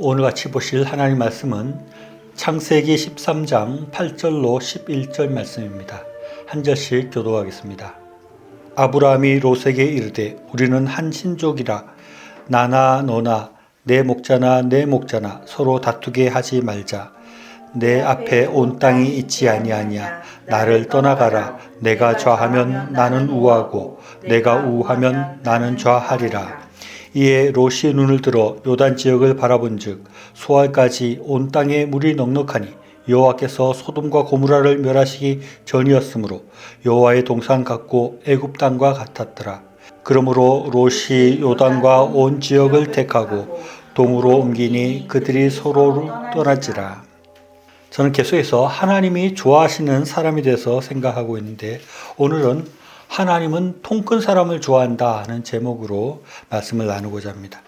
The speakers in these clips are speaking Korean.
오늘 같이 보실 하나님 말씀은 창세기 13장 8절로 11절 말씀입니다. 한 절씩 교독하겠습니다. 아브라함이 롯에게 이르되 우리는 한 신족이라 나나 너나 내 목자나 내 목자나 서로 다투게 하지 말자. 내 앞에 온 땅이 있지 아니하냐. 나를 떠나가라. 내가 좌하면 나는 우하고 내가 우하면 나는 좌하리라. 이에 롯이 눈을 들어 요단 지역을 바라본즉 소알까지 온 땅에 물이 넉넉하니 여호와께서 소돔과 고무라를 멸하시기 전이었으므로 여호와의 동산 같고 애굽 땅과 같았더라. 그러므로 롯이 요단과 온 지역을 택하고 동으로 옮기니 그들이 서로 떠났지라. 저는 계속해서 하나님이 좋아하시는 사람에 대해서 생각하고 있는데 오늘은 하나님은 통 큰 사람을 좋아한다 하는 제목으로 말씀을 나누고자 합니다.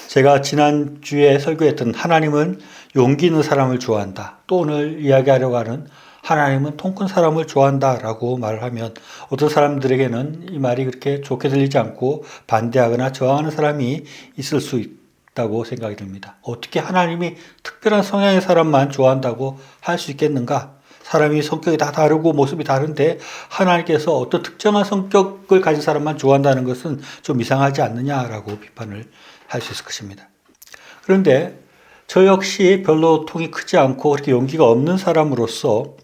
제가 지난주에 설교했던 하나님은 용기 있는 사람을 좋아한다. 또 오늘 이야기하려고 하는 하나님은 통 큰 사람을 좋아한다 라고 말을 하면 어떤 사람들에게는 이 말이 그렇게 좋게 들리지 않고 반대하거나 저항하는 사람이 있을 수 있다고 생각이 듭니다. 어떻게 하나님이 특별한 성향의 사람만 좋아한다고 할 수 있겠는가? 사람이 성격이 다 다르고 모습이 다른데 하나님께서 어떤 특정한 성격을 가진 사람만 좋아한다는 것은 좀 이상하지 않느냐라고 비판을 할 수 있을 것입니다. 그런데 저 역시 별로 통이 크지 않고 그렇게 용기가 없는 사람으로서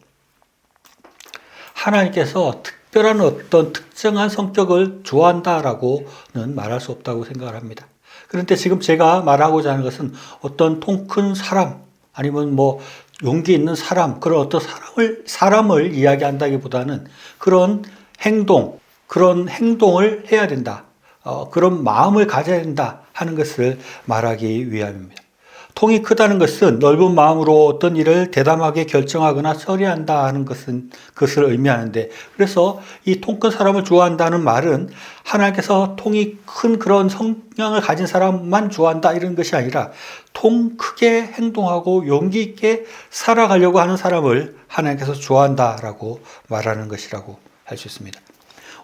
하나님께서 특별한 어떤 특정한 성격을 좋아한다라고는 말할 수 없다고 생각을 합니다. 그런데 지금 제가 말하고자 하는 것은 어떤 통 큰 사람 아니면 용기 있는 사람, 그런 어떤 사람을 이야기한다기보다는 그런 행동을 해야 된다. 그런 마음을 가져야 된다 하는 것을 말하기 위함입니다. 통이 크다는 것은 넓은 마음으로 어떤 일을 대담하게 결정하거나 처리한다 하는 그것을 의미하는데, 그래서 이 통 큰 사람을 좋아한다는 말은 하나님께서 통이 큰 그런 성향을 가진 사람만 좋아한다 이런 것이 아니라 통 크게 행동하고 용기 있게 살아가려고 하는 사람을 하나님께서 좋아한다라고 말하는 것이라고 할 수 있습니다.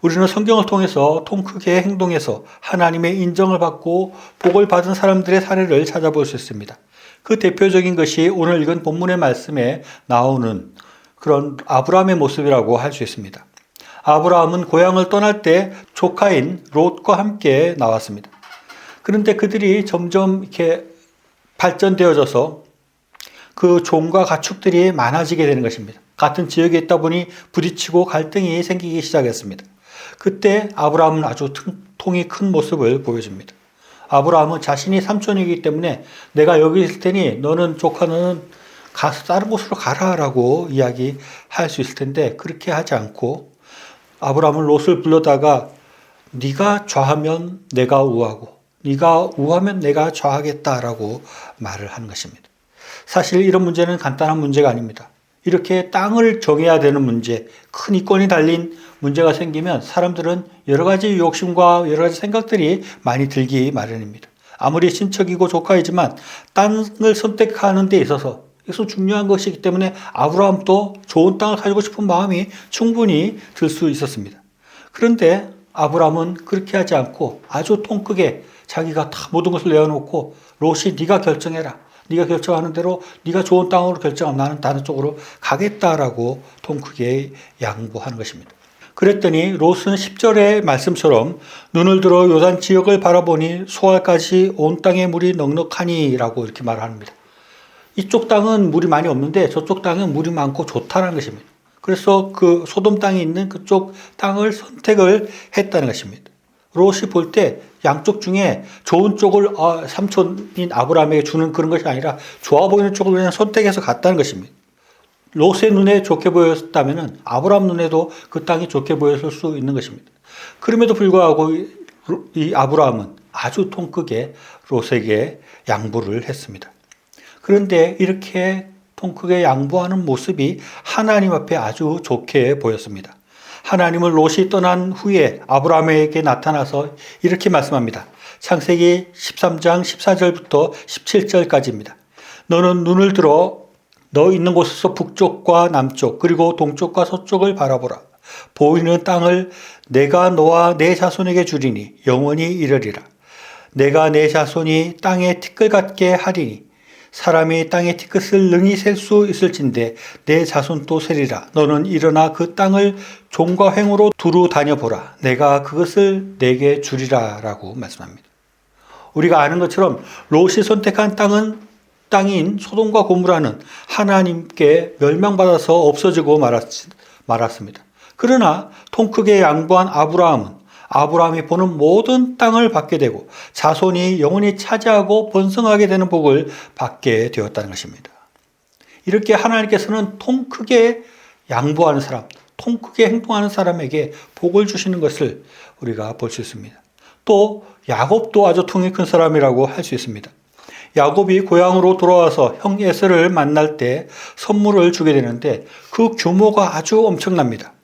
우리는 성경을 통해서 통 크게 행동해서 하나님의 인정을 받고 복을 받은 사람들의 사례를 찾아볼 수 있습니다. 그 대표적인 것이 오늘 읽은 본문의 말씀에 나오는 그런 아브라함의 모습이라고 할 수 있습니다. 아브라함은 고향을 떠날 때 조카인 롯과 함께 나왔습니다. 그런데 그들이 점점 이렇게 발전되어져서 그 종과 가축들이 많아지게 되는 것입니다. 같은 지역에 있다 보니 부딪히고 갈등이 생기기 시작했습니다. 그때 아브라함은 아주 통이 큰 모습을 보여줍니다. 아브라함은 자신이 삼촌이기 때문에 내가 여기 있을 테니 너는 조카는 가서 다른 곳으로 가라라고 이야기할 수 있을 텐데 그렇게 하지 않고 아브라함은 롯을 불러다가 네가 좌하면 내가 우하고 네가 우하면 내가 좌하겠다라고 말을 하는 것입니다. 사실 이런 문제는 간단한 문제가 아닙니다. 이렇게 땅을 정해야 되는 문제, 큰 이권이 달린 문제가 생기면 사람들은 여러 가지 욕심과 여러 가지 생각들이 많이 들기 마련입니다. 아무리 친척이고 조카이지만 땅을 선택하는 데 있어서 이것은 중요한 것이기 때문에 아브라함도 좋은 땅을 가지고 싶은 마음이 충분히 들 수 있었습니다. 그런데 아브라함은 그렇게 하지 않고 아주 통 크게 자기가 다 모든 것을 내어놓고 롯이 네가 결정해라. 네가 결정하는 대로 네가 좋은 땅으로 결정하면 나는 다른 쪽으로 가겠다라고 통 크게 양보하는 것입니다. 그랬더니 롯은 10절의 말씀처럼 눈을 들어 요단 지역을 바라보니 소알까지 온 땅에 물이 넉넉하니 라고 이렇게 말합니다. 이쪽 땅은 물이 많이 없는데 저쪽 땅은 물이 많고 좋다는 것입니다. 그래서 그 소돔 땅이 있는 그쪽 땅을 선택을 했다는 것입니다. 롯이 볼 때 양쪽 중에 좋은 쪽을 삼촌인 아브라함에게 주는 그런 것이 아니라 좋아 보이는 쪽을 그냥 선택해서 갔다는 것입니다. 롯의 눈에 좋게 보였다면 아브라함 눈에도 그 땅이 좋게 보였을 수 있는 것입니다. 그럼에도 불구하고 이 아브라함은 아주 통 크게 롯에게 양보를 했습니다. 그런데 이렇게 통 크게 양보하는 모습이 하나님 앞에 아주 좋게 보였습니다. 하나님은 롯이 떠난 후에 아브라함에게 나타나서 이렇게 말씀합니다. 창세기 13장 14절부터 17절까지입니다. 너는 눈을 들어 너 있는 곳에서 북쪽과 남쪽 그리고 동쪽과 서쪽을 바라보라. 보이는 땅을 내가 너와 내 자손에게 주리니 영원히 이르리라. 내가 내 자손이 땅에 티끌 같게 하리니 사람이 땅의 티끝을 능히 셀 수 있을진데 내 자손도 세리라. 너는 일어나 그 땅을 종과 횡으로 두루 다녀보라. 내가 그것을 내게 주리라 라고 말씀합니다. 우리가 아는 것처럼 롯이 선택한 땅인 소돔과 고모라는 하나님께 멸망받아서 없어지고 말았습니다. 그러나 통 크게 양보한 아브라함이 보는 모든 땅을 받게 되고 자손이 영원히 차지하고 번성하게 되는 복을 받게 되었다는 것입니다. 이렇게 하나님께서는 통 크게 양보하는 사람, 통 크게 행동하는 사람에게 복을 주시는 것을 우리가 볼 수 있습니다. 또 야곱도 아주 통이 큰 사람이라고 할 수 있습니다. 야곱이 고향으로 돌아와서 형 에서를 만날 때 선물을 주게 되는데 그 규모가 아주 엄청납니다.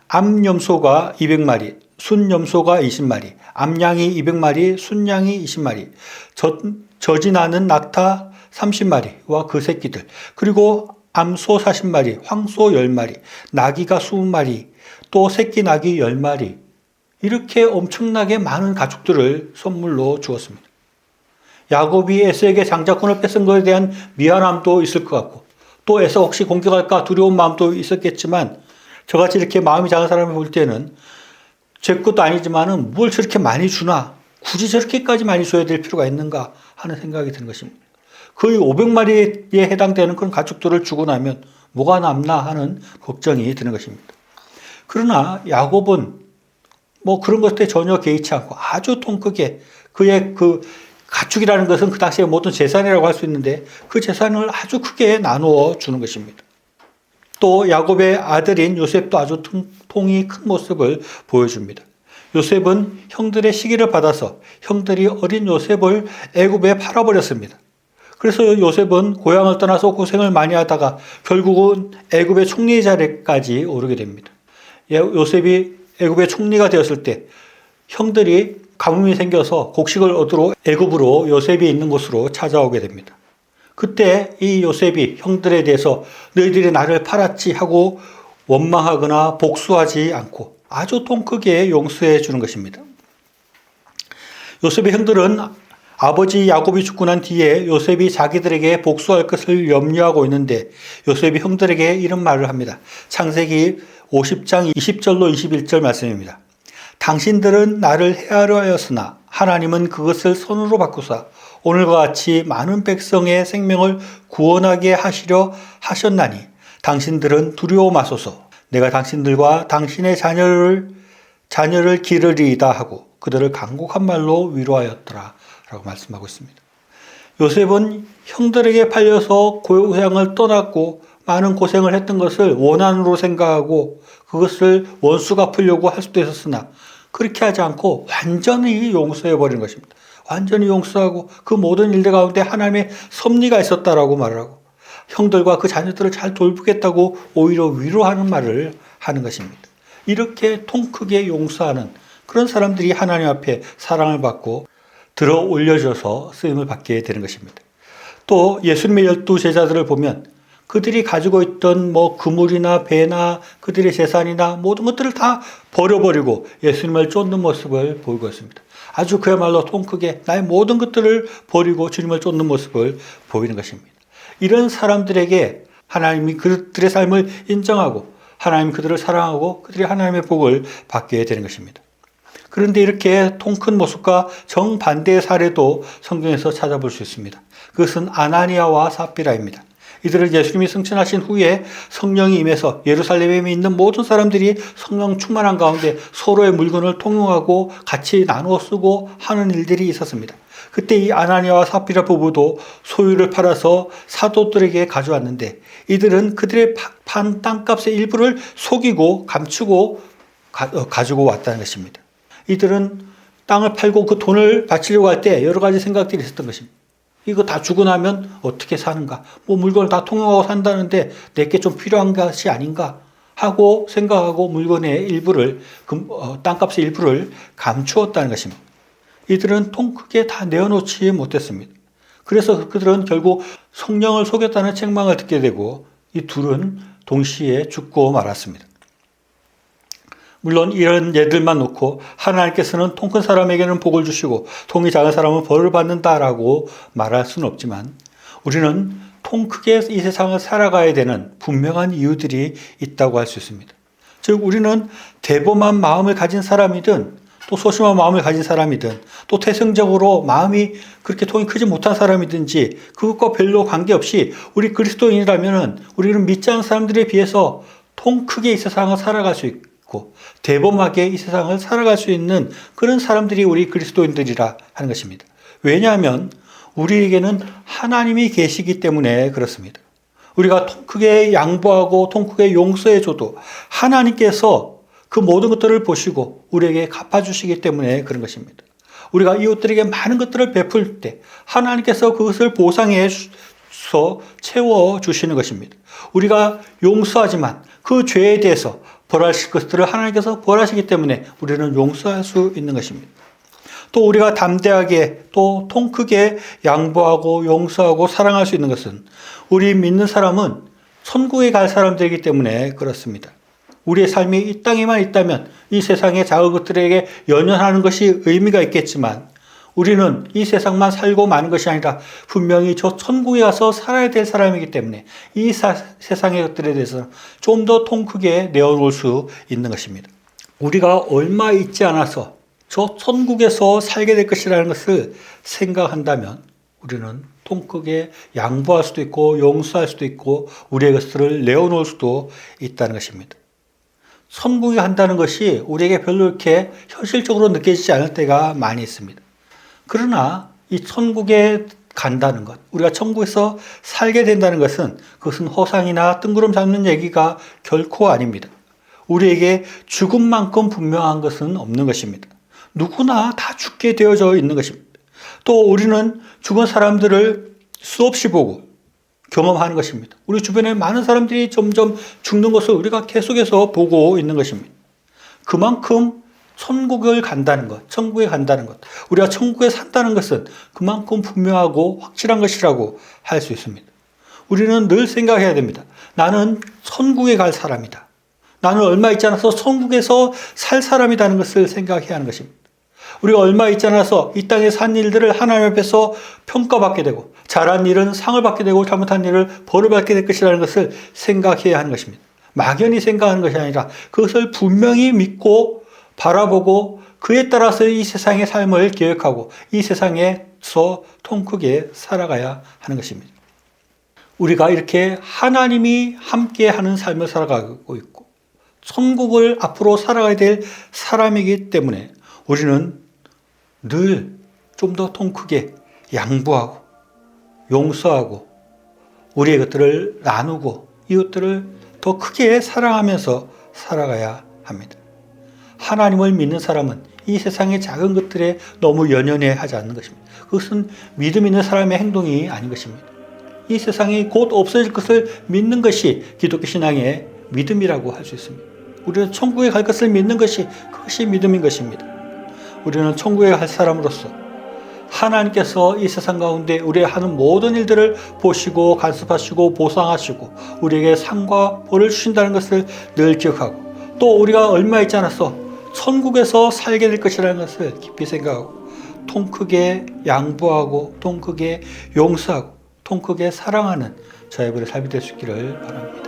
암염소가 200마리, 순염소가 20마리, 암양이 200마리, 순양이 20마리, 젖이 낙타 30마리와 그 새끼들, 그리고 암소 40마리, 황소 10마리, 나귀가 20마리, 또 새끼 나귀 10마리, 이렇게 엄청나게 많은 가축들을 선물로 주었습니다. 야곱이 에서에게 장자권을 뺏은 것에 대한 미안함도 있을 것 같고 또 에서 혹시 공격할까 두려운 마음도 있었겠지만 저같이 이렇게 마음이 작은 사람을 볼 때는 제 것도 아니지만은 뭘 저렇게 많이 주나, 굳이 저렇게까지 많이 줘야 될 필요가 있는가 하는 생각이 드는 것입니다. 거의 500마리에 해당되는 그런 가축들을 주고 나면 뭐가 남나 하는 걱정이 드는 것입니다. 그러나 야곱은 뭐 그런 것에 전혀 개의치 않고 아주 통 크게 그의 그 가축이라는 것은 그 당시에 모든 재산이라고 할 수 있는데 그 재산을 아주 크게 나누어 주는 것입니다. 또 야곱의 아들인 요셉도 아주 통이 큰 모습을 보여줍니다. 요셉은 형들의 시기를 받아서 형들이 어린 요셉을 애굽에 팔아버렸습니다. 그래서 요셉은 고향을 떠나서 고생을 많이 하다가 결국은 애굽의 총리 자리까지 오르게 됩니다. 요셉이 애굽의 총리가 되었을 때 형들이 가뭄이 생겨서 곡식을 얻으러 애굽으로 요셉이 있는 곳으로 찾아오게 됩니다. 그때 이 요셉이 형들에 대해서 너희들이 나를 팔았지 하고 원망하거나 복수하지 않고 아주 통 크게 용서해 주는 것입니다. 요셉의 형들은 아버지 야곱이 죽고 난 뒤에 요셉이 자기들에게 복수할 것을 염려하고 있는데 요셉이 형들에게 이런 말을 합니다. 창세기 50장 20절로 21절 말씀입니다. 당신들은 나를 해하려 하였으나 하나님은 그것을 선으로 바꾸사 오늘과 같이 많은 백성의 생명을 구원하게 하시려 하셨나니 당신들은 두려워 마소서. 내가 당신들과 당신의 자녀를 기르리이다 하고 그들을 간곡한 말로 위로하였더라 라고 말씀하고 있습니다. 요셉은 형들에게 팔려서 고향을 떠났고 많은 고생을 했던 것을 원한으로 생각하고 그것을 원수 갚으려고 할 수도 있었으나 그렇게 하지 않고 완전히 용서해버리는 것입니다. 완전히 용서하고 그 모든 일들 가운데 하나님의 섭리가 있었다라고 말을 하고 형들과 그 자녀들을 잘 돌보겠다고 오히려 위로하는 말을 하는 것입니다. 이렇게 통 크게 용서하는 그런 사람들이 하나님 앞에 사랑을 받고 들어 올려져서 쓰임을 받게 되는 것입니다. 또 예수님의 12 제자들을 보면 그들이 가지고 있던 뭐 그물이나 배나 그들의 재산이나 모든 것들을 다 버려버리고 예수님을 쫓는 모습을 보이고 있습니다. 아주 그야말로 통 크게 나의 모든 것들을 버리고 주님을 쫓는 모습을 보이는 것입니다. 이런 사람들에게 하나님이 그들의 삶을 인정하고 하나님 그들을 사랑하고 그들이 하나님의 복을 받게 되는 것입니다. 그런데 이렇게 통 큰 모습과 정반대의 사례도 성경에서 찾아볼 수 있습니다. 그것은 아나니아와 삽비라입니다. 이들을 예수님이 승천하신 후에 성령이 임해서 예루살렘에 있는 모든 사람들이 성령 충만한 가운데 서로의 물건을 통용하고 같이 나누어 쓰고 하는 일들이 있었습니다. 그때 이 아나니아와 삽비라 부부도 소유를 팔아서 사도들에게 가져왔는데 이들은 그들의 판 땅값의 일부를 속이고 감추고 가지고 왔다는 것입니다. 이들은 땅을 팔고 그 돈을 바치려고 할 때 여러 가지 생각들이 있었던 것입니다. 이거 다 주고 나면 어떻게 사는가? 뭐 물건을 다 통용하고 산다는데 내게 좀 필요한 것이 아닌가? 하고 생각하고 물건의 일부를, 땅값의 일부를 감추었다는 것입니다. 이들은 통 크게 다 내어놓지 못했습니다. 그래서 그들은 결국 성령을 속였다는 책망을 듣게 되고 이 둘은 동시에 죽고 말았습니다. 물론 이런 예들만 놓고 하나님께서는 통 큰 사람에게는 복을 주시고 통이 작은 사람은 벌을 받는다라고 말할 수는 없지만 우리는 통 크게 이 세상을 살아가야 되는 분명한 이유들이 있다고 할 수 있습니다. 즉 우리는 대범한 마음을 가진 사람이든 또 소심한 마음을 가진 사람이든 또 태생적으로 마음이 그렇게 통이 크지 못한 사람이든지 그것과 별로 관계없이 우리 그리스도인이라면 우리는 믿지 않는 사람들에 비해서 통 크게 이 세상을 살아갈 수 있고 대범하게 이 세상을 살아갈 수 있는 그런 사람들이 우리 그리스도인들이라 하는 것입니다. 왜냐하면 우리에게는 하나님이 계시기 때문에 그렇습니다. 우리가 통 크게 양보하고 통 크게 용서해줘도 하나님께서 그 모든 것들을 보시고 우리에게 갚아주시기 때문에 그런 것입니다. 우리가 이웃들에게 많은 것들을 베풀 때 하나님께서 그것을 보상해서 채워주시는 것입니다. 우리가 용서하지만 그 죄에 대해서 벌하실 것들을 하나님께서 벌하시기 때문에 우리는 용서할 수 있는 것입니다. 또 우리가 담대하게 또 통 크게 양보하고 용서하고 사랑할 수 있는 것은 우리 믿는 사람은 천국에 갈 사람들이기 때문에 그렇습니다. 우리의 삶이 이 땅에만 있다면 이 세상의 작은 것들에게 연연하는 것이 의미가 있겠지만 우리는 이 세상만 살고 마는 것이 아니라 분명히 저 천국에 가서 살아야 될 사람이기 때문에 이 세상의 것들에 대해서 좀 더 통 크게 내어놓을 수 있는 것입니다. 우리가 얼마 있지 않아서 저 천국에서 살게 될 것이라는 것을 생각한다면 우리는 통 크게 양보할 수도 있고 용서할 수도 있고 우리의 것들을 내어놓을 수도 있다는 것입니다. 천국에 간다는 것이 우리에게 별로 이렇게 현실적으로 느껴지지 않을 때가 많이 있습니다. 그러나 이 천국에 간다는 것, 우리가 천국에서 살게 된다는 것은 그것은 허상이나 뜬구름 잡는 얘기가 결코 아닙니다. 우리에게 죽음만큼 분명한 것은 없는 것입니다. 누구나 다 죽게 되어져 있는 것입니다. 또 우리는 죽은 사람들을 수없이 보고 경험하는 것입니다. 우리 주변에 많은 사람들이 점점 죽는 것을 우리가 계속해서 보고 있는 것입니다. 그만큼 천국을 간다는 것, 천국에 간다는 것, 우리가 천국에 산다는 것은 그만큼 분명하고 확실한 것이라고 할 수 있습니다. 우리는 늘 생각해야 됩니다. 나는 천국에 갈 사람이다. 나는 얼마 있지 않아서 천국에서 살 사람이라는 것을 생각해야 하는 것입니다. 우리가 얼마 있지 않아서 이 땅에 산 일들을 하나님 앞에서 평가받게 되고 잘한 일은 상을 받게 되고 잘못한 일을 벌을 받게 될 것이라는 것을 생각해야 하는 것입니다. 막연히 생각하는 것이 아니라 그것을 분명히 믿고 바라보고 그에 따라서 이 세상의 삶을 계획하고 이 세상에서 통 크게 살아가야 하는 것입니다. 우리가 이렇게 하나님이 함께하는 삶을 살아가고 있고 천국을 앞으로 살아가야 될 사람이기 때문에 우리는 늘 좀 더 통 크게 양보하고 용서하고 우리의 것들을 나누고 이웃들을 더 크게 사랑하면서 살아가야 합니다. 하나님을 믿는 사람은 이 세상의 작은 것들에 너무 연연해 하지 않는 것입니다. 그것은 믿음 있는 사람의 행동이 아닌 것입니다. 이 세상이 곧 없어질 것을 믿는 것이 기독교 신앙의 믿음이라고 할 수 있습니다. 우리는 천국에 갈 것을 믿는 것이 그것이 믿음인 것입니다. 우리는 천국에 갈 사람으로서 하나님께서 이 세상 가운데 우리가 하는 모든 일들을 보시고 간섭하시고 보상하시고 우리에게 상과 벌을 주신다는 것을 늘 기억하고 또 우리가 얼마 있지 않아서 천국에서 살게 될 것이라는 것을 깊이 생각하고 통 크게 양보하고 통 크게 용서하고 통 크게 사랑하는 저의 삶이 될 수 있기를 바랍니다.